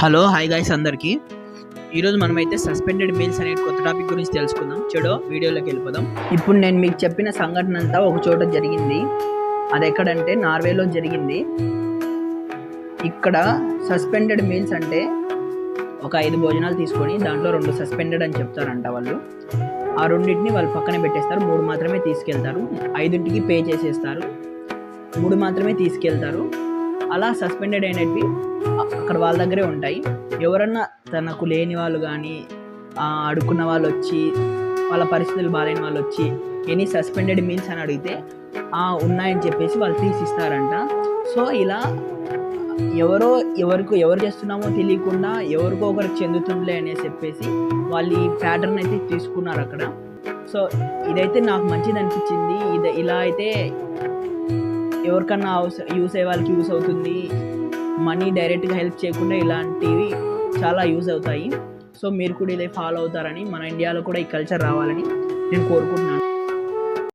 Hello hi guys అందరికీ. ఈరోజు మనమైతే సస్పెండెడ్ మీల్స్ అనే కొత్త టాపిక్ గురించి తెలుసుకుందాం. చెడో వీడియోలోకి వెళ్ళిపోదాం. ఇప్పుడు నేను మీకు చెప్పిన సంఘటన అంతా ఒక చోట జరిగింది. అది ఎక్కడంటే నార్వేలో జరిగింది. ఇక్కడ సస్పెండెడ్ మీల్స్ అంటే ఒక 5 భోజనాలు తీసుకొని దాంట్లో 2 సస్పెండెడ్ అని చెప్తారంట వాళ్ళు. ఆ రెండింటిని వాళ్ళు పక్కనే పెట్టేస్తారు. 3 మాత్రమే తీసుకెళ్తారు. 5ంటికి పే చేసేస్తారు. 3 మాత్రమే తీసుకెళ్తారు. అలా సస్పెండెడ్ అయినవి అక్కడ వాళ్ళ దగ్గరే ఉంటాయి. ఎవరన్నా తనకు లేని వాళ్ళు కానీ అడుక్కున్న వాళ్ళు వచ్చి వాళ్ళ పరిస్థితులు బాగాలేని వాళ్ళు వచ్చి ఎనీ సస్పెండెడ్ మీల్స్ అని అడిగితే ఉన్నాయని చెప్పేసి వాళ్ళు తీసిస్తారంట. సో ఇలా ఎవరు చేస్తున్నామో తెలియకుండా ఎవరికో ఒకరికి చెందుతుందిలే అనేసి చెప్పేసి వాళ్ళు ఈ ప్యాటర్న్ అయితే తీసుకున్నారు అక్కడ. సో ఇదైతే నాకు మంచిది అనిపించింది. ఇలా అయితే ఎవరికన్నా యూస్ అయ్యే వాళ్ళకి యూస్ అవుతుంది. మనీ డైరెక్ట్గా హెల్ప్ చేయకుండా ఇలాంటివి చాలా యూజ్ అవుతాయి. సో మీరు కూడా ఇదే ఫాలో అవుతారని, మన ఇండియాలో కూడా ఈ కల్చర్ రావాలని నేను కోరుకుంటున్నాను.